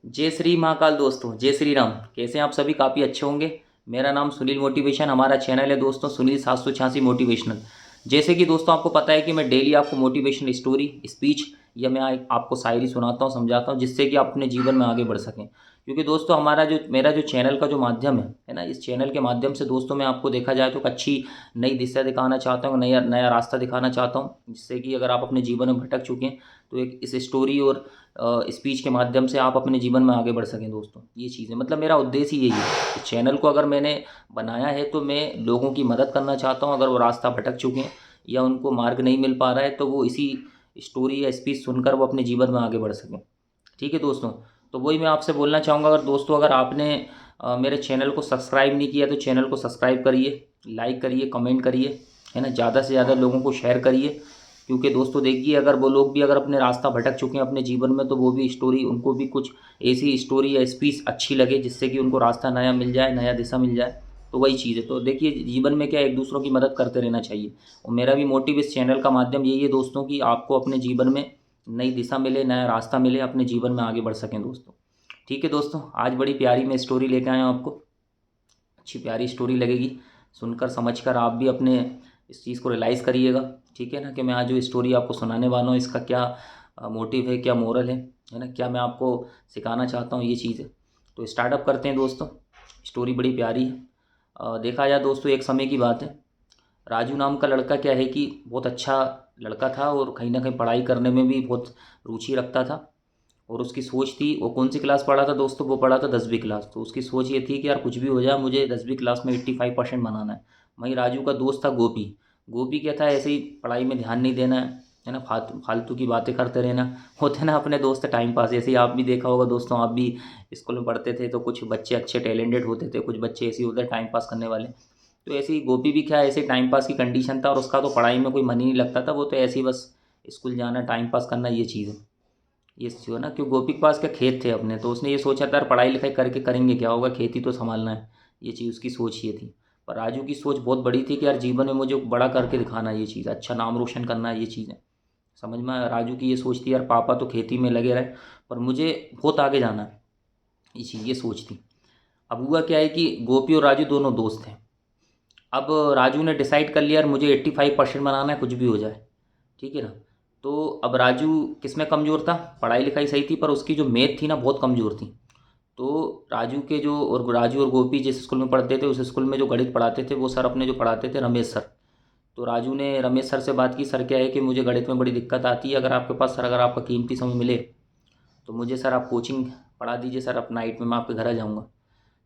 जय श्री महाकाल दोस्तों, जय श्री राम। कैसे हैं आप सभी? काफ़ी अच्छे होंगे। मेरा नाम सुनील मोटिवेशन, हमारा चैनल है दोस्तों सुनील 786 मोटिवेशनल। जैसे कि दोस्तों आपको पता है कि मैं डेली आपको मोटिवेशनल स्टोरी, स्पीच या मैं आपको शायरी सुनाता हूँ, समझाता हूँ, जिससे कि आप अपने जीवन में आगे बढ़ सकें। क्योंकि दोस्तों मेरा जो चैनल का जो माध्यम है ना, इस चैनल के माध्यम से दोस्तों मैं आपको देखा जाए तो एक अच्छी नई दिशा दिखाना चाहता हूँ, नया नया रास्ता दिखाना चाहता हूँ, जिससे कि अगर आप अपने जीवन में भटक चुके हैं तो एक इस स्टोरी और स्पीच के माध्यम से आप अपने जीवन में आगे बढ़ सकें दोस्तों। ये चीज़ है, मतलब मेरा उद्देश्य यही है। इस चैनल को अगर मैंने बनाया है तो मैं लोगों की मदद करना चाहता हूँ। अगर वो रास्ता भटक चुके हैं या उनको मार्ग नहीं मिल पा रहा है तो वो इसी स्टोरी या स्पीच सुनकर वो अपने जीवन में आगे बढ़ सकें। ठीक है दोस्तों। तो वही मैं आपसे बोलना चाहूँगा, अगर दोस्तों अगर आपने मेरे चैनल को सब्सक्राइब नहीं किया तो चैनल को सब्सक्राइब करिए, लाइक करिए, कमेंट करिए, है ना। ज़्यादा से ज़्यादा लोगों को शेयर करिए। क्योंकि दोस्तों देखिए, अगर वो लोग भी अगर अपने रास्ता भटक चुके हैं अपने जीवन में तो वो भी स्टोरी, उनको भी कुछ ऐसी स्टोरी या स्पीच अच्छी लगे जिससे कि उनको रास्ता नया मिल जाए, नया दिशा मिल जाए। तो वही चीज़ है। तो देखिए, जीवन में क्या एक दूसरों की मदद करते रहना चाहिए। और मेरा भी मोटिव इस चैनल का माध्यम यही है दोस्तों कि आपको अपने जीवन में नई दिशा मिले, नया रास्ता मिले, अपने जीवन में आगे बढ़ सकें दोस्तों। ठीक है दोस्तों, आज बड़ी प्यारी मैं स्टोरी लेके आया हूँ आपको। अच्छी प्यारी स्टोरी लगेगी, सुनकर समझकर आप भी अपने इस चीज़ को रियलाइज़ करिएगा। ठीक है ना, कि मैं आज जो स्टोरी आपको सुनाने वाला हूँ इसका क्या मोटिव है, क्या मोरल है ना, क्या मैं आपको सिखाना चाहता हूँ, ये चीज़ है। तो स्टार्टअप करते हैं दोस्तों। स्टोरी बड़ी प्यारी है। देखा जाए दोस्तों, एक समय की बात है। राजू नाम का लड़का क्या है कि बहुत अच्छा लड़का था और कहीं ना कहीं पढ़ाई करने में भी बहुत रुचि रखता था। और उसकी सोच थी, वो कौन सी क्लास पढ़ा था दोस्तों? वो पढ़ा था 10वीं क्लास। तो उसकी सोच ये थी कि यार कुछ भी हो जाए, मुझे 10वीं क्लास में 85% बनाना है। वहीं राजू का दोस्त था गोपी। गोपी क्या था, ऐसे ही पढ़ाई में ध्यान नहीं देना है ना, फालतू फालतू की बातें करते रहना। होते ना अपने दोस्त टाइम पास, जैसे ही आप भी देखा होगा दोस्तों, आप भी स्कूल में पढ़ते थे तो कुछ बच्चे अच्छे टैलेंटेड होते थे, कुछ बच्चे ऐसे ही होते टाइम पास करने वाले। तो ऐसे ही गोपी भी क्या, ऐसे टाइम पास की कंडीशन था और उसका तो पढ़ाई में कोई मन ही नहीं लगता था। वो तो ऐसे ही बस स्कूल जाना, टाइम पास करना, ये चीज़ है। ये जो है ना, क्यों गोपी के पास क्या खेत थे अपने, तो उसने ये सोचा था यार पढ़ाई लिखाई करके करेंगे क्या होगा, खेती तो संभालना है। ये चीज़ उसकी सोच ये थी। पर राजू की सोच बहुत बड़ी थी कि यार जीवन में मुझे बड़ा करके दिखाना है, ये चीज़ अच्छा नाम रोशन करना है, ये चीज़ है। समझ में आया? राजू की ये सोच थी यार पापा तो खेती में लगे रहे पर मुझे बहुत आगे जाना है, ये चीज़, ये सोच थी। अब हुआ क्या है कि गोपी और राजू दोनों दोस्त हैं। अब राजू ने डिसाइड कर लिया यार मुझे 85% बनाना है, कुछ भी हो जाए। ठीक है ना। तो अब राजू किस में कमज़ोर था? पढ़ाई लिखाई सही थी पर उसकी जो मैथ थी ना बहुत कमज़ोर थी। तो राजू और गोपी जिस स्कूल में पढ़ते थे उस स्कूल में जो गणित पढ़ाते थे वो सर अपने जो पढ़ाते थे रमेश सर। तो राजू ने रमेश सर से बात की, सर क्या है कि मुझे गणित में बड़ी दिक्कत आती है, अगर आपके पास सर, अगर आपका कीमती समय मिले तो मुझे सर आप कोचिंग पढ़ा दीजिए सर, अब नाइट में मैं आपके घर आ जाऊँगा।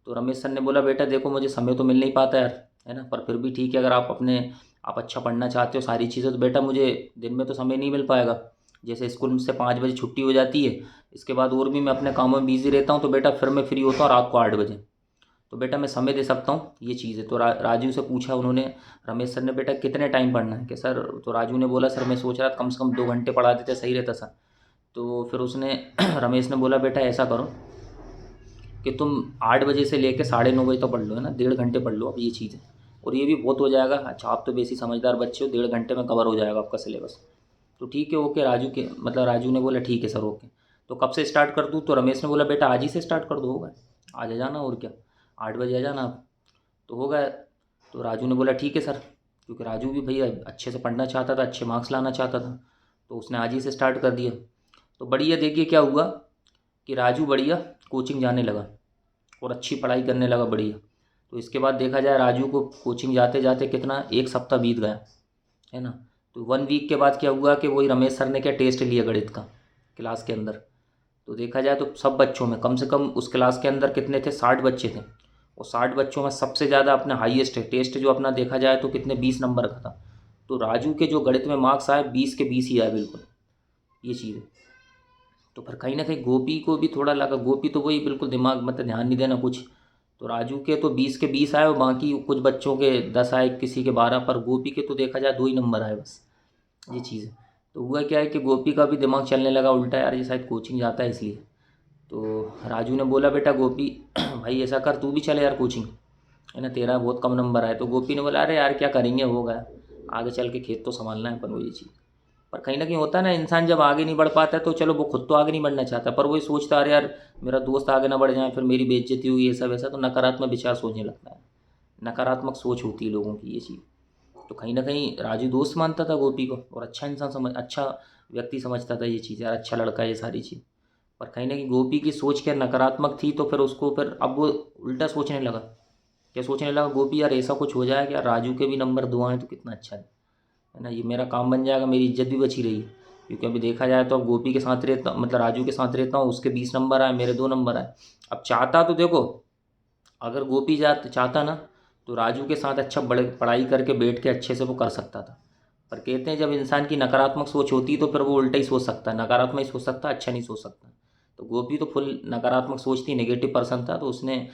तो रमेश सर ने बोला बेटा देखो मुझे समय तो मिल नहीं पाता यार, है ना, पर फिर भी ठीक है, अगर आप अच्छा पढ़ना चाहते हो सारी चीज़ें तो बेटा मुझे दिन में तो समय नहीं मिल पाएगा। जैसे स्कूल से 5 बजे छुट्टी हो जाती है, इसके बाद और भी मैं अपने कामों में बिजी रहता हूँ, तो बेटा फिर मैं फ्री होता हूँ रात को 8 बजे। तो बेटा मैं समय दे सकता हूँ, ये चीज़ है। तो राजू से पूछा उन्होंने, रमेश सर ने, बेटा कितने टाइम पढ़ना है कि सर? तो राजू ने बोला सर मैं सोच रहा था कम से कम 2 घंटे पढ़ा देते सही रहता सर। तो फिर उसने रमेश ने बोला बेटा ऐसा करो कि तुम 8 बजे से लेकर 9:30 तक पढ़ लो, है ना, 1.5 घंटे पढ़ लो, अब ये चीज़ है। और ये भी बहुत हो जाएगा। अच्छा आप तो बेसी समझदार बच्चे हो, 1.5 घंटे में कवर हो जाएगा आपका सिलेबस। तो ठीक है ओके, राजू ने बोला ठीक है सर ओके। तो कब से स्टार्ट कर दूँ? तो रमेश ने बोला बेटा आज ही से स्टार्ट कर दो, होगा, आज आ जाना और क्या, 8 बजे आ जाना आप, तो होगा। तो राजू ने बोला ठीक है सर, क्योंकि राजू भी भैया अच्छे से पढ़ना चाहता था, अच्छे मार्क्स लाना चाहता था। तो उसने आज ही से स्टार्ट कर दिया। तो बढ़िया, देखिए क्या हुआ कि राजू बढ़िया कोचिंग जाने लगा और अच्छी पढ़ाई करने लगा बढ़िया। तो इसके बाद देखा जाए राजू को कोचिंग जाते जाते कितना, एक सप्ताह बीत गया, है ना। तो 1 वीक के बाद क्या हुआ कि वही रमेश सर ने क्या टेस्ट लिया गणित का क्लास के अंदर। तो देखा जाए तो सब बच्चों में कम से कम उस क्लास के अंदर कितने थे, 60 बच्चे थे। और 60 बच्चों में सबसे ज़्यादा अपना हाईएस्ट है टेस्ट जो अपना देखा जाए तो कितने, 20 नंबर का था। तो राजू के जो गणित में मार्क्स आए 20 के 20 ही आए बिल्कुल, ये चीज़ है। तो फिर कहीं ना कहीं गोपी को भी थोड़ा लगा, गोपी तो वही बिल्कुल दिमाग मतलब ध्यान नहीं देना कुछ। तो राजू के तो 20 के 20 आए और बाकी कुछ बच्चों के 10 आए, किसी के 12, पर गोपी के तो देखा जाए 2 ही नंबर आए बस, ये चीज़ है। तो हुआ क्या है कि गोपी का भी दिमाग चलने लगा उल्टा, यार ये शायद कोचिंग जाता है इसलिए। तो राजू ने बोला बेटा गोपी भाई ऐसा कर तू भी चले यार कोचिंग, है ना, तेरा बहुत कम नंबर आए। तो गोपी ने बोला अरे यार क्या करेंगे, होगा, आगे चल के खेत तो संभालना है अपन को, ये चीज़। पर कहीं ना कहीं होता है ना, इंसान जब आगे नहीं बढ़ पाता है तो चलो वो खुद तो आगे नहीं बढ़ना चाहता, पर वही सोचता है, अरे यार मेरा दोस्त आगे ना बढ़ जाए, फिर मेरी बेइज्जती हुई, ऐसा वैसा, तो नकारात्मक विचार सोचने लगता है। नकारात्मक सोच होती है लोगों की ये चीज़। तो कहीं ना कहीं राजू दोस्त मानता था गोपी को, और अच्छा इंसान समझ, अच्छा व्यक्ति समझता था ये चीज़, यार अच्छा लड़का है, ये सारी चीज़। पर कहीं ना कहीं गोपी की सोच क्या नकारात्मक थी, तो फिर उसको फिर अब वो उल्टा सोचने लगा। क्या सोचने लगा गोपी, यार ऐसा कुछ हो जाए कि यार राजू के भी नंबर 2 आए तो कितना अच्छा है ना, ये मेरा काम बन जाएगा, मेरी इज्जत भी बची रही। क्योंकि अभी देखा जाए तो अब गोपी के साथ रहता, मतलब राजू के साथ रहता हूँ, उसके 20 नंबर आए, मेरे 2 नंबर आए। अब चाहता तो देखो, अगर गोपी चाहता ना, तो राजू के साथ अच्छा बड़े पढ़ाई करके बैठ के अच्छे से वो कर सकता था। पर कहते हैं जब इंसान की नकारात्मक सोच होती है तो फिर वो उल्टा ही सोच सकता है, नकारात्मक ही सोच सकता है, अच्छा नहीं सोच सकता। तो गोपी तो फुल नकारात्मक सोच थी, नेगेटिव पर्सन था, तो उसने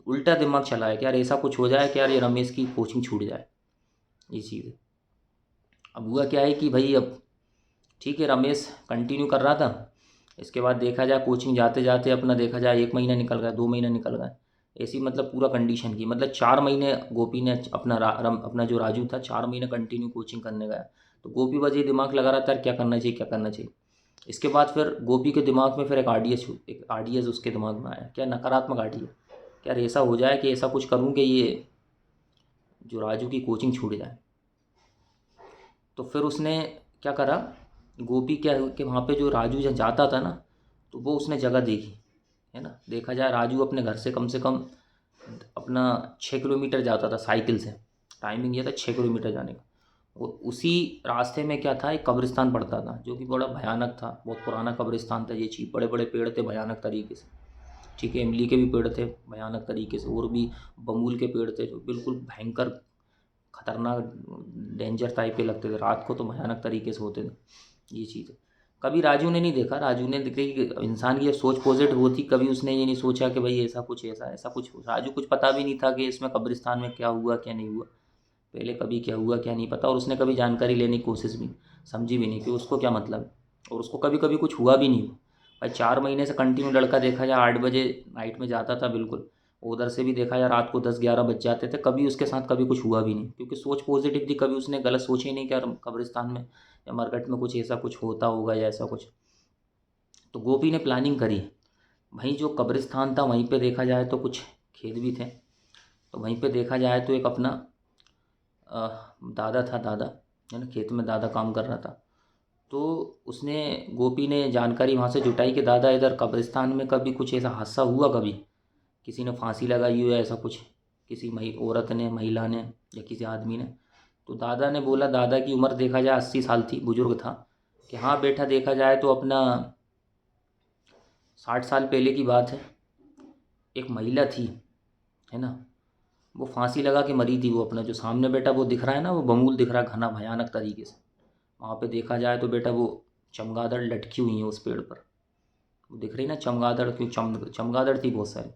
उल्टा दिमाग चलाया कि यार ऐसा कुछ हो जाए कि यार ये रमेश की कोचिंग छूट जाए, ये चीज़ है। अब हुआ क्या है कि भाई अब ठीक है, रमेश कंटिन्यू कर रहा था। इसके बाद देखा जाए कोचिंग जाते जाते अपना देखा जाए 1 महीना निकल गया, 2 महीना निकल गया, ऐसी मतलब पूरा कंडीशन की, मतलब 4 महीने गोपी ने अपना अपना जो राजू था 4 महीने कंटिन्यू कोचिंग करने गया। तो गोपी बस ये दिमाग लगा रहा था यार क्या करना चाहिए, क्या करना चाहिए। इसके बाद फिर गोपी के दिमाग में फिर एक आइडियाज उसके दिमाग में आया, क्या नकारात्मक आइडिया, क्या यार ऐसा हो जाए कि ऐसा कुछ करूँ कि ये जो राजू की कोचिंग छूट जाए। तो फिर उसने क्या करा, गोपी क्या कि वहाँ पे जो राजू जहाँ जाता था ना, तो वो उसने जगह देखी, है ना। देखा जाए राजू अपने घर से कम अपना 6 किलोमीटर जाता था साइकिल से। टाइमिंग ये था 6 किलोमीटर जाने का। और उसी रास्ते में क्या था, एक कब्रिस्तान पड़ता था जो कि बड़ा भयानक था, बहुत पुराना कब्रिस्तान था। ये चीज़ बड़े बड़े पेड़ थे भयानक तरीके से, ठीक है, इमली के भी पेड़ थे भयानक तरीके से, और भी बबूल के पेड़ थे जो बिल्कुल भयंकर खतरनाक डेंजर टाइप के लगते थे, रात को तो भयानक तरीके से होते थे ये चीज़। कभी राजू ने नहीं देखा, राजू ने देखी कि इंसान की जब सोच पॉजिटिव होती, कभी उसने ये नहीं सोचा कि भाई ऐसा कुछ, ऐसा ऐसा कुछ। राजू कुछ पता भी नहीं था कि इसमें कब्रिस्तान में क्या हुआ क्या नहीं हुआ, पहले कभी क्या हुआ क्या नहीं पता, और उसने कभी जानकारी लेने की कोशिश भी समझी भी नहीं कि उसको क्या मतलब है। और उसको कभी कभी कुछ हुआ भी नहीं हुआ। भाई 4 महीने से कंटिन्यू लड़का देखा जाए 8 बजे नाइट में जाता था बिल्कुल, उधर से भी देखा जाए रात को 10-11 बज जाते थे, कभी उसके साथ कभी कुछ हुआ भी नहीं, क्योंकि सोच पॉजिटिव थी, कभी उसने गलत सोचा ही नहीं कि यार कब्रिस्तान में या मरकट में कुछ ऐसा कुछ होता होगा या ऐसा कुछ। तो गोपी ने प्लानिंग करी। वहीं जो कब्रिस्तान था वहीं पे देखा जाए तो कुछ खेत भी थे। तो वहीं पे देखा जाए तो एक अपना दादा था, दादा है ना, खेत में दादा काम कर रहा था। तो उसने गोपी ने जानकारी वहाँ से जुटाई कि दादा इधर कब्रिस्तान में कभी कुछ ऐसा हादसा हुआ, कभी किसी ने फांसी लगाई हो या ऐसा कुछ, किसी औरत ने, महिला ने, या किसी आदमी ने। तो दादा ने बोला, दादा की उम्र देखा जाए 80 साल थी, बुजुर्ग था, कि हाँ बेटा देखा जाए तो अपना 60 साल पहले की बात है, एक महिला थी, है ना, वो फांसी लगा के मरी थी। वो अपना जो सामने बेटा वो दिख रहा है ना, वो बमूल दिख रहा है घना भयानक तरीके से। वहाँ पे देखा जाए तो बेटा वो चमगादड़ लटकी हुई है उस पेड़ पर, वो दिख रही ना चमगादड़, क्यों चमगादड़ थी बहुत सारी।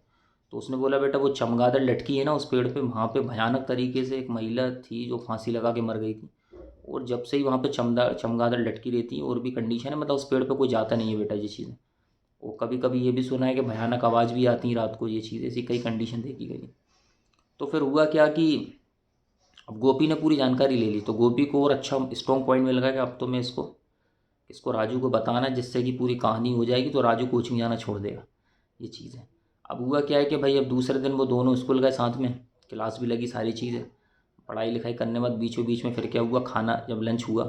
तो उसने बोला बेटा वो चमगादड़ लटकी है ना उस पेड़ पे, वहाँ पे भयानक तरीके से एक महिला थी जो फांसी लगा के मर गई थी। और जब से ही वहाँ पे चमगादड़ लटकी रहती है, और भी कंडीशन है, मतलब उस पेड़ पे कोई जाता नहीं है बेटा ये चीज़ें। वो कभी कभी ये भी सुना है कि भयानक आवाज़ भी आती है रात को, ये चीज़ ऐसी कई कंडीशन देखी गई। तो फिर हुआ क्या कि अब गोपी ने पूरी जानकारी ले ली, तो गोपी को और अच्छा स्ट्रॉन्ग पॉइंट मिल गया कि अब तो मैं इसको इसको राजू को बताना, जिससे कि पूरी कहानी हो जाएगी, तो राजू कोचिंग जाना छोड़ देगा, ये चीज़ है। अब हुआ क्या है कि भाई अब दूसरे दिन वो दोनों स्कूल गए साथ में, क्लास भी लगी, सारी चीज़ें, पढ़ाई लिखाई करने के बाद बीचों बीच में फिर क्या हुआ, खाना जब लंच हुआ,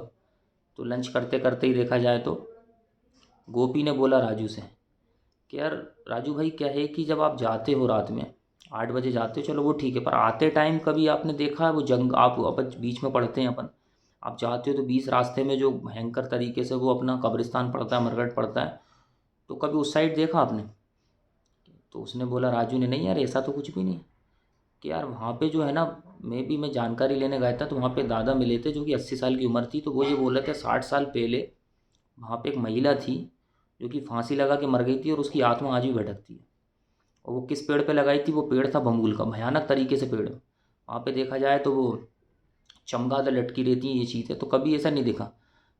तो लंच करते करते ही देखा जाए तो गोपी ने बोला राजू से कि यार राजू भाई क्या है कि जब आप जाते हो रात में 8 बजे जाते हो, चलो वो ठीक है, पर आते टाइम कभी आपने देखा है वो जंग, आप अपन बीच में पढ़ते हैं अपन, आप जाते हो तो बीच रास्ते में जो भयंकर तरीके से वो अपना कब्रिस्तान पड़ता है, मरघट पड़ता है, तो कभी उस साइड देखा आपने। तो उसने बोला, राजू ने, नहीं यार ऐसा तो कुछ भी नहीं, कि यार वहाँ पे जो है ना, मैं जानकारी लेने गया था तो वहाँ पे दादा मिले थे जो कि 80 साल की उम्र थी, तो वो ये बोल रहे थे 60 साल पहले वहाँ पे एक महिला थी जो कि फांसी लगा के मर गई थी, और उसकी आत्मा आज भी भटकती है। और वो किस पेड़ पे लगाई थी, वो पेड़ था बमूल का, भयानक तरीके से पेड़। वहाँ पे देखा जाए तो वो चमगादड़ लटकी रहती है, ये चीज़ है, तो कभी ऐसा नहीं दिखा।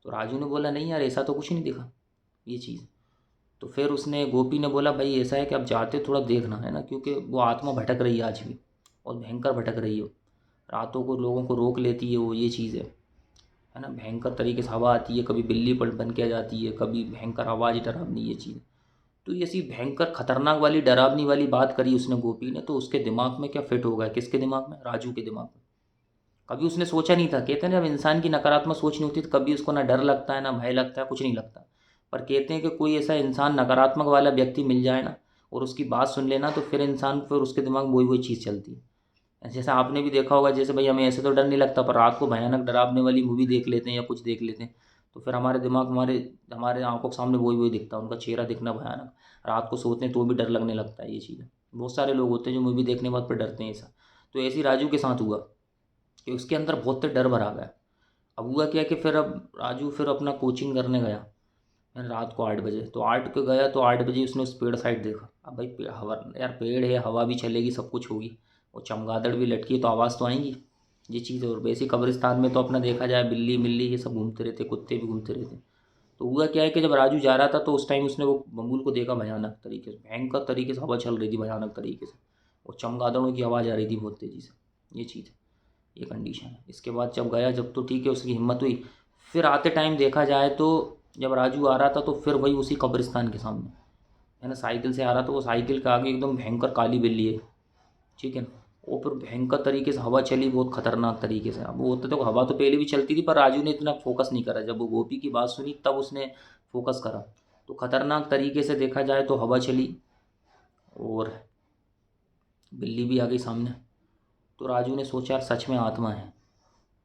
तो राजू ने बोला, नहीं यार ऐसा तो कुछ नहीं दिखा, ये चीज़। तो फिर उसने गोपी ने बोला, भाई ऐसा है कि आप जाते हो थोड़ा देखना, है ना, क्योंकि वो आत्मा भटक रही है आज भी, और भयंकर भटक रही है, रातों को लोगों को रोक लेती है वो, ये चीज़ है। है ना। भयंकर तरीके से हवा आती है, कभी बिल्ली पल बन के आ जाती है, कभी भयंकर आवाज़ डरावनी, ये चीज़। तो ये ऐसी भयंकर खतरनाक वाली डरावनी वाली बात करी उसने गोपी ने, तो उसके दिमाग में क्या फिट हो गया, किसके दिमाग में, राजू के दिमाग में। कभी उसने सोचा नहीं था, कहते हैं ना, जब इंसान की नकारात्मक सोच नहीं होती तो कभी उसको ना डर लगता है ना भय लगता है, कुछ नहीं लगता। पर कहते हैं कि कोई ऐसा इंसान नकारात्मक वाला व्यक्ति मिल जाए ना और उसकी बात सुन लेना, तो फिर उसके दिमाग में वही वही चीज़ चलती है। जैसा आपने भी देखा होगा, जैसे भाई हमें ऐसे तो डर नहीं लगता, पर रात को भयानक डरावने वाली मूवी देख लेते हैं या कुछ देख लेते हैं, तो फिर हमारे दिमाग हमारे हमारे आंखों के सामने वही वही दिखता है, उनका चेहरा दिखना भयानक। रात को सोते हैं तो भी डर लगने लगता है, ये चीज़। बहुत सारे लोग होते हैं जो मूवी देखने के बाद फिर डरते हैं ऐसा। तो ऐसे ही राजू के साथ हुआ कि उसके अंदर बहुत डर भरा गया। अब हुआ क्या कि फिर अब राजू फिर अपना कोचिंग करने गया रात को 8 बजे। तो 8 को गया तो 8 बजे उसने उस पेड़ साइड देखा। अब भाई हवा यार, पेड़ है, हवा भी चलेगी, सब कुछ होगी, वो चमगादड़ भी लटकी है तो आवाज़ तो आएंगी, ये चीज़ है। और वैसे कब्रिस्तान में तो अपना देखा जाए बिल्ली मिल्ली ये सब घूमते रहते, कुत्ते भी घूमते रहते। तो हुआ क्या है कि जब राजू जा रहा था तो उस टाइम उसने वो बबूल को देखा भयानक तरीके से, भयंकर तरीके से हवा चल रही थी भयानक तरीके से, और चमगादड़ों की आवाज़ आ रही थी बहुत तेज़ी से, ये चीज़ है, ये कंडीशन है। इसके बाद जब गया, जब तो ठीक है उसकी हिम्मत हुई। फिर आते टाइम देखा जाए तो जब राजू आ रहा था तो फिर वही उसी कब्रिस्तान के सामने, है ना, साइकिल से आ रहा था। वो साइकिल के आगे एकदम भयंकर काली बिल्ली है, ठीक है ना। वो फिर भयंकर तरीके से हवा चली, बहुत खतरनाक तरीके से। अब वो होता तो हवा तो पहले भी चलती थी, पर राजू ने इतना फोकस नहीं करा। जब वो गोपी की बात सुनी तब उसने फोकस करा। तो खतरनाक तरीके से देखा जाए तो हवा चली और बिल्ली भी आ गई सामने। तो राजू ने सोचा यार सच में आत्मा है,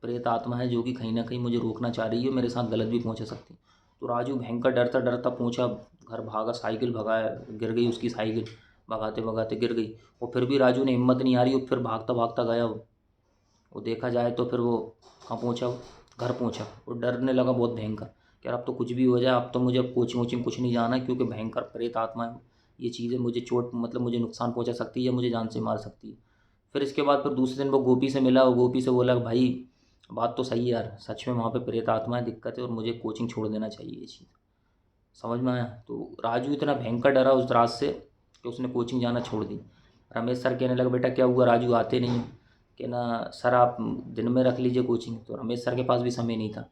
प्रेत आत्मा है जो कि कहीं ना कहीं मुझे रोकना चाह रही है, मेरे साथ गलत भी पहुंच सकती है। तो राजू भयंकर डरता डरता पहुंचा घर, भागा, साइकिल भगाया, गिर गई उसकी साइकिल, भगाते भगाते गिर गई। और फिर भी राजू ने हिम्मत नहीं हारी, वो फिर भागता भागता गया। वो देखा जाए तो फिर वो कहाँ पहुँचा, वो घर पहुँचा। वो डरने लगा बहुत भयंकर कि यार अब तो कुछ भी हो जाए, अब तो मुझे अब कोचिंग वोचिंग कुछ नहीं जाना है, क्योंकि भयंकर प्रेत आत्मा है, ये चीज़ें मुझे चोट मतलब मुझे नुकसान पहुँचा सकती है या मुझे जान से मार सकती है। फिर इसके बाद फिर दूसरे दिन वो गोपी से मिला, वो गोपी से बोला भाई बात तो सही है यार, सच में वहाँ पे प्रेत आत्मा है, दिक्कत है, और मुझे कोचिंग छोड़ देना चाहिए, ये चीज़ समझ में आया। तो राजू इतना भयंकर डरा उस रात से कि उसने कोचिंग जाना छोड़ दी। रमेश सर कहने लगा बेटा क्या हुआ, राजू आते नहीं हो? कि ना सर आप दिन में रख लीजिए कोचिंग। तो रमेश सर के पास भी समय नहीं था।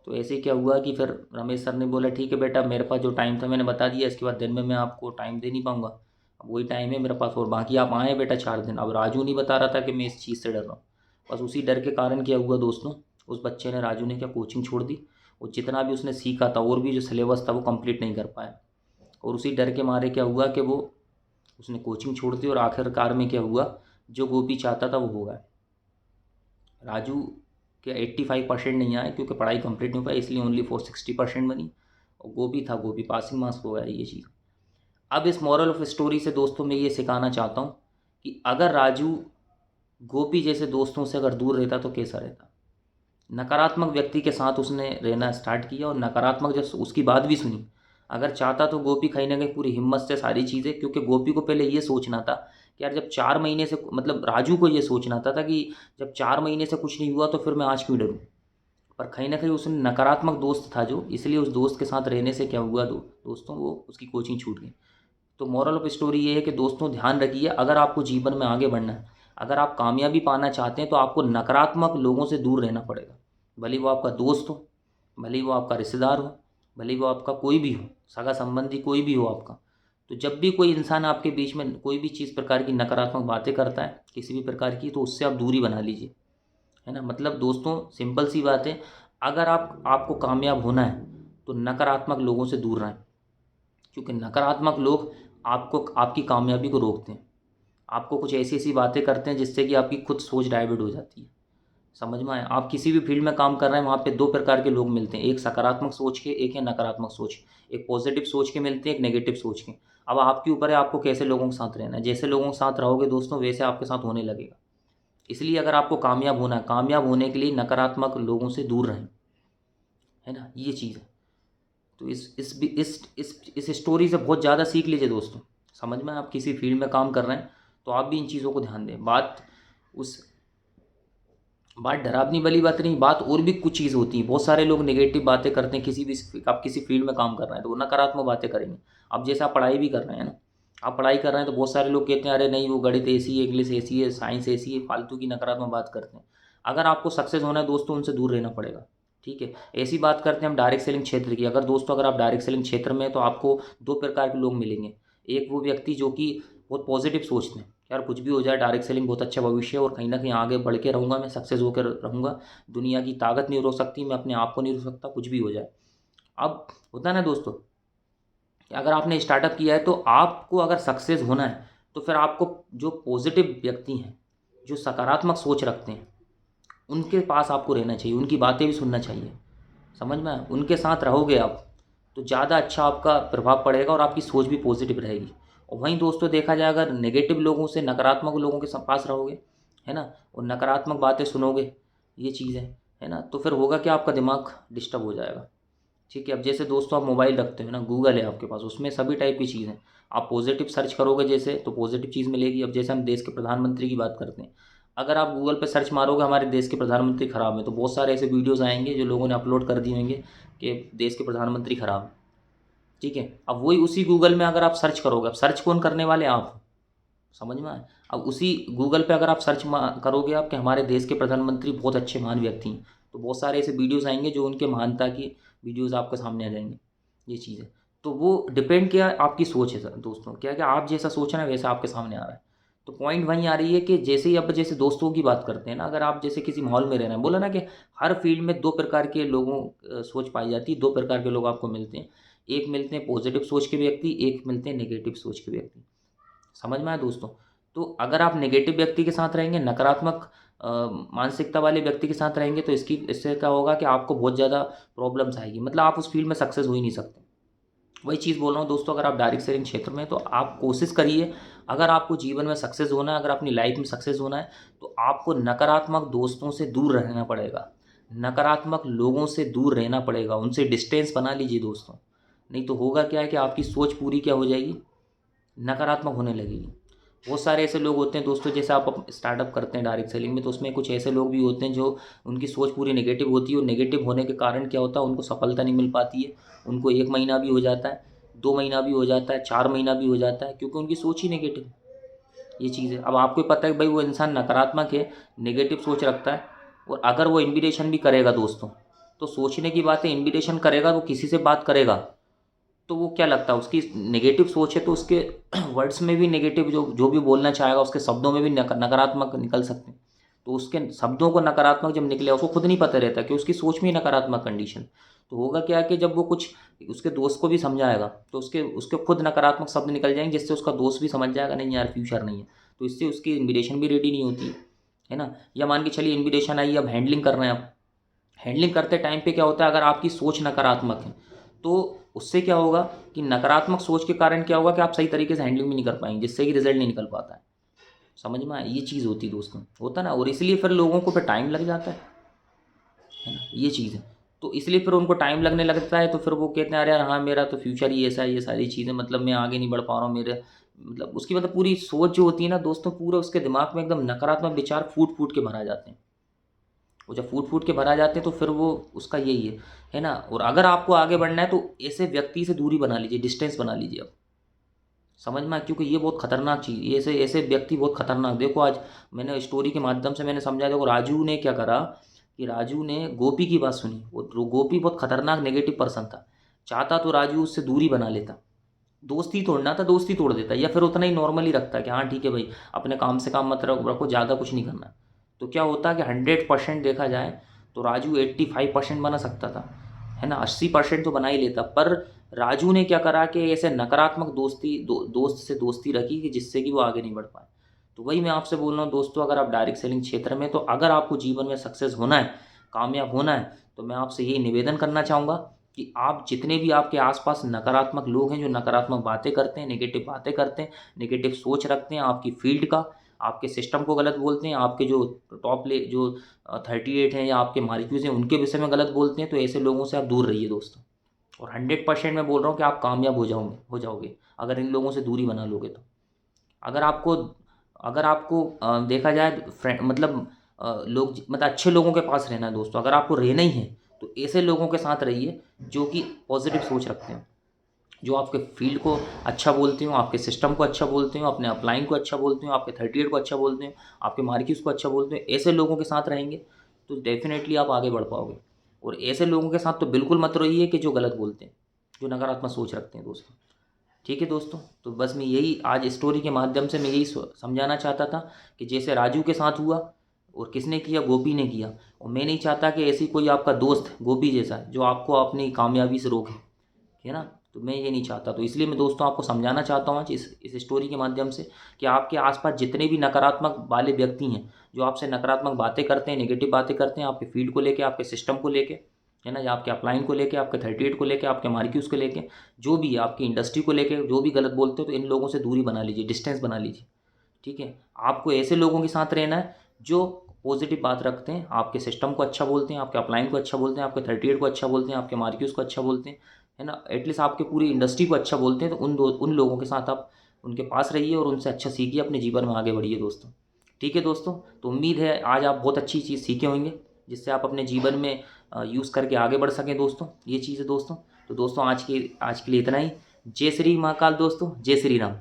तो ऐसे क्या हुआ कि फिर रमेश सर ने बोला ठीक है बेटा, मेरे पास जो टाइम था मैंने बता दिया, इसके बाद दिन में मैं आपको टाइम दे नहीं पाऊँगा, अब वही टाइम है मेरे पास, और बाकी आप आए बेटा 4 दिन। अब राजू नहीं बता रहा था कि मैं इस चीज़ से डर रहा हूँ। बस उसी डर के कारण क्या हुआ दोस्तों, उस बच्चे ने, राजू ने क्या, कोचिंग छोड़ दी। और जितना भी उसने सीखा था और भी जो सिलेबस था वो कंप्लीट नहीं कर पाया। और उसी डर के मारे क्या हुआ कि वो उसने कोचिंग छोड़ दी, और आखिरकार में क्या हुआ, जो गोपी चाहता था वो हो गया। राजू के 85% नहीं आए क्योंकि पढ़ाई कंप्लीट नहीं हो पाई, इसलिए ओनली 460% बनी। और गोपी था, गोपी पासिंग मार्क्स हो गया, ये चीज़। अब इस मॉरल ऑफ स्टोरी से दोस्तों मैं ये सिखाना चाहता हूँ कि अगर राजू गोपी जैसे दोस्तों से अगर दूर रहता तो कैसा रहता। नकारात्मक व्यक्ति के साथ उसने रहना स्टार्ट किया, और नकारात्मक जब उसकी बात भी सुनी, अगर चाहता तो गोपी कहीं ना कहीं पूरी हिम्मत से सारी चीज़ें, क्योंकि गोपी को पहले ये सोचना था कि यार जब 4 महीने से, मतलब राजू को ये सोचना था कि जब 4 महीने से कुछ नहीं हुआ तो फिर मैं आज क्यों डरूँ। पर कहीं ना कहीं उसने नकारात्मक दोस्त था जो, इसलिए उस दोस्त के साथ रहने से क्या हुआ, दोस्तों वो उसकी कोचिंग छूट गई। तो मॉरल ऑफ स्टोरी ये है कि दोस्तों ध्यान रखिए, अगर आपको जीवन में आगे बढ़ना है, अगर आप कामयाबी पाना चाहते हैं, तो आपको नकारात्मक लोगों से दूर रहना पड़ेगा। भले वो आपका दोस्त हो, भले वो आपका रिश्तेदार हो, भले वो आपका कोई भी हो, सगा संबंधी कोई भी हो आपका। तो जब भी कोई इंसान आपके बीच में कोई भी चीज़ प्रकार की नकारात्मक बातें करता है किसी भी प्रकार की, तो उससे आप दूरी बना लीजिए, है ना। मतलब दोस्तों सिंपल सी बात है, अगर आपको कामयाब होना है तो नकारात्मक लोगों से दूर रहें, क्योंकि नकारात्मक लोग आपको आपकी कामयाबी को रोकते हैं, आपको कुछ ऐसी ऐसी बातें करते हैं जिससे कि आपकी खुद सोच डाइवर्ट हो जाती है। समझ में आया। आप किसी भी फील्ड में काम कर रहे हैं, वहाँ पे दो प्रकार के लोग मिलते हैं, एक सकारात्मक सोच के, एक है नकारात्मक सोच। एक पॉजिटिव सोच के मिलते हैं, एक नेगेटिव सोच के। अब आपके ऊपर है आपको कैसे लोगों के साथ रहना है, जैसे लोगों के साथ रहोगे दोस्तों वैसे आपके साथ होने लगेगा। इसलिए अगर आपको कामयाब होना है, कामयाब होने के लिए नकारात्मक लोगों से दूर रहें, है ना, ये चीज़ है। तो इस स्टोरी से बहुत ज़्यादा सीख लीजिए दोस्तों। समझ में, आप किसी फील्ड में काम कर रहे हैं तो आप भी इन चीज़ों को ध्यान दें। उस बात डरावनी वाली बात नहीं, बात और भी कुछ चीज़ होती है। बहुत सारे लोग नेगेटिव बातें करते हैं, किसी भी, आप किसी फील्ड में काम कर रहे हैं तो वो नकारात्मक बातें करेंगे। अब जैसे आप पढ़ाई भी कर रहे हैं ना, आप पढ़ाई कर रहे हैं तो बहुत सारे लोग कहते हैं अरे नहीं वो गणित ऐसी है, इंग्लिश ऐसी है, साइंस ऐसी है, फालतू की नकारात्मक बात करते हैं। अगर आपको सक्सेस होना है दोस्तों, उनसे दूर रहना पड़ेगा। ठीक है। ऐसी बात करते हैं हम डायरेक्ट सेलिंग क्षेत्र की। अगर दोस्तों अगर आप डायरेक्ट सेलिंग क्षेत्र में हैं, तो आपको दो प्रकार के लोग मिलेंगे। एक वो व्यक्ति जो कि बहुत पॉजिटिव सोचते हैं, यार कुछ भी हो जाए डायरेक्ट सेलिंग बहुत अच्छा भविष्य है और कहीं ना कहीं आगे बढ़ के रहूँगा, मैं सक्सेस होकर रहूँगा, दुनिया की ताकत नहीं रोक सकती, मैं अपने आप को नहीं रोक सकता, कुछ भी हो जाए। अब होता है ना दोस्तों कि अगर आपने स्टार्टअप किया है तो आपको अगर सक्सेस होना है तो फिर आपको जो पॉजिटिव व्यक्ति हैं, जो सकारात्मक सोच रखते हैं, उनके पास आपको रहना चाहिए, उनकी बातें भी सुनना चाहिए। समझ में आया? उनके साथ रहोगे आप तो ज़्यादा अच्छा आपका प्रभाव पड़ेगा और आपकी सोच भी पॉजिटिव रहेगी। और वहीं दोस्तों देखा जाए, अगर नेगेटिव लोगों से, नकारात्मक लोगों के पास रहोगे, है ना, और नकारात्मक बातें सुनोगे, ये चीज़ है ना, तो फिर होगा कि आपका दिमाग डिस्टर्ब हो जाएगा। ठीक है। अब जैसे दोस्तों आप मोबाइल रखते हो ना, गूगल है आपके पास, उसमें सभी टाइप की चीज़ हैं। आप पॉजिटिव सर्च करोगे जैसे, तो पॉजिटिव चीज़ मिलेगी। अब जैसे हम देश के प्रधानमंत्री की बात करते हैं, अगर आप गूगल पे सर्च मारोगे हमारे देश के प्रधानमंत्री खराब है, तो बहुत सारे ऐसे वीडियोज़ आएंगे जो लोगों ने अपलोड कर दिए होंगे कि देश के प्रधानमंत्री खराब है। ठीक है। अब वही उसी गूगल में अगर आप सर्च करोगे, अब सर्च कौन करने वाले आप हो? समझ में आए? अब उसी गूगल पे अगर आप सर्च करोगे आप कि हमारे देश के प्रधानमंत्री बहुत अच्छे महान व्यक्ति हैं, तो बहुत सारे ऐसे वीडियोज़ आएंगे जो उनके महानता की वीडियोज़ आपके सामने आ जाएंगे। ये चीज़ है। तो वो डिपेंड किया आपकी सोच है सर दोस्तों, क्या कि आप जैसा सोच रहे हैं वैसा आपके सामने आ रहा है। तो पॉइंट वहीं आ रही है कि जैसे ही अब जैसे दोस्तों की बात करते हैं ना, अगर आप जैसे किसी माहौल में रहना है, बोला ना कि हर फील्ड में दो प्रकार के लोगों सोच पाई जाती है, दो प्रकार के लोग आपको मिलते हैं। एक मिलते हैं पॉजिटिव सोच के व्यक्ति, एक मिलते हैं नेगेटिव सोच के व्यक्ति। समझ में आया दोस्तों? तो अगर आप नेगेटिव व्यक्ति के साथ रहेंगे, नकारात्मक मानसिकता वाले व्यक्ति के साथ रहेंगे, तो इससे क्या होगा कि आपको बहुत ज़्यादा प्रॉब्लम्स आएगी, मतलब आप उस फील्ड में सक्सेस हो ही नहीं सकते। वही चीज़ बोल रहा हूँ दोस्तों, अगर आप डायरेक्ट सेलिंग क्षेत्र में हैं, तो आप कोशिश करिए, अगर आपको जीवन में सक्सेस होना है, अगर अपनी लाइफ में सक्सेस होना है, तो आपको नकारात्मक दोस्तों से दूर रहना पड़ेगा, नकारात्मक लोगों से दूर रहना पड़ेगा, उनसे डिस्टेंस बना लीजिए दोस्तों। नहीं तो होगा क्या है कि आपकी सोच पूरी क्या हो जाएगी, नकारात्मक होने लगेगी। बहुत सारे ऐसे लोग होते हैं दोस्तों, जैसे आप स्टार्टअप करते हैं डायरेक्ट सेलिंग में, तो उसमें कुछ ऐसे लोग भी होते हैं जो उनकी सोच पूरी नेगेटिव होती है, और नेगेटिव होने के कारण क्या होता है, उनको सफलता नहीं मिल पाती है। उनको 1 महीना भी हो जाता है, 2 महीना भी हो जाता है, 4 महीना भी हो जाता है, क्योंकि उनकी सोच ही नेगेटिव है। ये चीज़ है। अब आपको पता है कि भाई वो इंसान नकारात्मक है, नेगेटिव सोच रखता है, और अगर वो इन्विटेशन भी करेगा दोस्तों, तो सोचने की बात है, इन्विटेशन करेगा वो किसी से बात करेगा, तो वो क्या लगता है, उसकी नेगेटिव सोच है, तो उसके वर्ड्स में भी नेगेटिव, जो जो भी बोलना चाहेगा उसके शब्दों में भी नकारात्मक निकल सकते हैं। तो उसके शब्दों को नकारात्मक जब निकले, उसको खुद नहीं पता रहता कि उसकी सोच में ही नकारात्मक कंडीशन। तो होगा क्या कि जब वो कुछ उसके दोस्त को भी समझाएगा, तो उसके उसके खुद नकारात्मक शब्द निकल जाएंगे, जिससे उसका दोस्त भी समझ जाएगा नहीं यार फ्यूचर नहीं है, तो इससे उसकी इन्विटेशन भी रेडी नहीं होती है ना। या मान के चलिए इन्विटेशन आई, अब हैंडलिंग कर रहे हैं आप, हैंडलिंग करते टाइम पे क्या होता है, अगर आपकी सोच नकारात्मक है, तो उससे क्या होगा कि नकारात्मक सोच के कारण क्या होगा कि आप सही तरीके से हैंडलिंग भी नहीं कर पाएंगे, जिससे कि रिजल्ट नहीं निकल पाता है। समझ में आया? ये चीज़ होती है दोस्तों, होता ना, और इसलिए फिर लोगों को फिर टाइम लग जाता है ना, ये चीज़ है। तो इसलिए फिर उनको टाइम लगने लगता है, तो फिर वो कहते हैं अरे यार हाँ मेरा तो फ्यूचर ही ऐसा है, ये सारी चीज़ें, मतलब मैं आगे नहीं बढ़ पा रहा हूँ, मेरे मतलब उसकी मतलब पूरी सोच जो होती है ना दोस्तों, पूरा उसके दिमाग में एकदम नकारात्मक विचार फूट फूट के भरा जाते हैं। वो जब फूट फूट के भरा जाते हैं तो फिर वो उसका यही है ना। और अगर आपको आगे बढ़ना है तो ऐसे व्यक्ति से दूरी बना लीजिए, डिस्टेंस बना लीजिए अब। समझ में आया? क्योंकि ये बहुत खतरनाक चीज़, ये ऐसे ऐसे व्यक्ति बहुत खतरनाक। देखो आज मैंने स्टोरी के माध्यम से मैंने समझा, देखो राजू ने क्या करा कि राजू ने गोपी की बात सुनी। वो गोपी बहुत खतरनाक नेगेटिव पर्सन था, चाहता तो राजू उससे दूरी बना लेता, दोस्ती तोड़ना था दोस्ती तोड़ देता, या फिर उतना ही नॉर्मली रखता कि हाँ ठीक है भाई अपने काम से काम मत रखो, ज़्यादा कुछ नहीं करना। तो क्या होता कि 100% देखा जाए तो राजू 85% बना सकता था, है ना, 80% तो बना ही लेता। पर राजू ने क्या करा कि ऐसे नकारात्मक दोस्त से दोस्ती रखी कि जिससे कि वो आगे नहीं बढ़ पाए। तो वही मैं आपसे बोल रहा हूँ दोस्तों, अगर आप डायरेक्ट सेलिंग क्षेत्र में, तो अगर आपको जीवन में सक्सेस होना है, कामयाब होना है, तो मैं आपसे यही निवेदन करना चाहूँगा कि आप जितने भी आपके आसपास नकारात्मक लोग हैं, जो नकारात्मक बातें करते हैं, नेगेटिव बातें करते हैं, नेगेटिव सोच रखते हैं आपकी फील्ड का, आपके सिस्टम को गलत बोलते हैं, आपके जो जो 38 हैं या आपके मालिक्यूज हैं उनके विषय में गलत बोलते हैं, तो ऐसे लोगों से आप दूर रहिए दोस्तों। और 100% मैं बोल रहा हूँ कि आप कामयाब हो जाओगे अगर इन लोगों से दूरी बना लोगे तो। अगर आपको अगर आपको देखा जाए फ्रेंड मतलब लोग मतलब अच्छे लोगों के पास रहना है दोस्तों, अगर आपको रहना ही है तो ऐसे लोगों के साथ रहिए जो कि पॉजिटिव सोच रखते हैं, जो आपके फील्ड को अच्छा बोलते हो, आपके सिस्टम को अच्छा बोलते हो, अपने अपलाइन को अच्छा बोलते हो, आपके 38 को अच्छा बोलते हो, आपके मार्क्यूज को अच्छा बोलते हो। ऐसे लोगों के साथ रहेंगे तो डेफिनेटली आप आगे बढ़ पाओगे। और ऐसे लोगों के साथ तो बिल्कुल मत रहिए कि जो गलत बोलते हैं, जो नकारात्मक सोच रखते हैं दोस्तों। ठीक है दोस्तों, तो बस मैं यही आज स्टोरी के माध्यम से मैं यही समझाना चाहता था कि जैसे राजू के साथ हुआ, और किसने किया, गोपी ने किया। और मैं नहीं चाहता कि ऐसी कोई आपका दोस्त गोपी जैसा जो आपको अपनी कामयाबी से रोके, है ना। तो मैं ये नहीं चाहता, तो इसलिए मैं दोस्तों आपको समझाना चाहता हूँ आज इस स्टोरी के माध्यम से कि आपके आसपास जितने भी नकारात्मक वाले व्यक्ति हैं, जो आपसे नकारात्मक बातें करते हैं, नेगेटिव बातें करते हैं आपके फील्ड को लेके, आपके सिस्टम को लेके, है ना, या आपके अपलाइन को लेके, आपके 38 को लेके, आपके मार्क्यूज को लेके, जो भी आपकी इंडस्ट्री को लेके जो भी गलत बोलते हो, तो इन लोगों से दूरी बना लीजिए, डिस्टेंस बना लीजिए। ठीक है, आपको ऐसे लोगों के साथ रहना है जो पॉजिटिव बात रखते हैं, आपके सिस्टम को अच्छा बोलते हैं, आपके अपलाइन को अच्छा बोलते हैं, आपके 38 को अच्छा बोलते हैं, आपके मार्क्यूज को अच्छा बोलते हैं, है ना, एटलीस्ट आपके पूरी इंडस्ट्री को अच्छा बोलते हैं। तो उन लोगों के साथ आप उनके पास रहिए और उनसे अच्छा सीखिए, अपने जीवन में आगे बढ़िए दोस्तों। ठीक है दोस्तों, तो उम्मीद है आज आप बहुत अच्छी चीज़ सीखे होंगे, जिससे आप अपने जीवन में यूज़ करके आगे बढ़ सकें दोस्तों। ये चीज़ है दोस्तों। तो दोस्तों आज के लिए इतना ही। जय श्री महाकाल दोस्तों, जय श्री राम।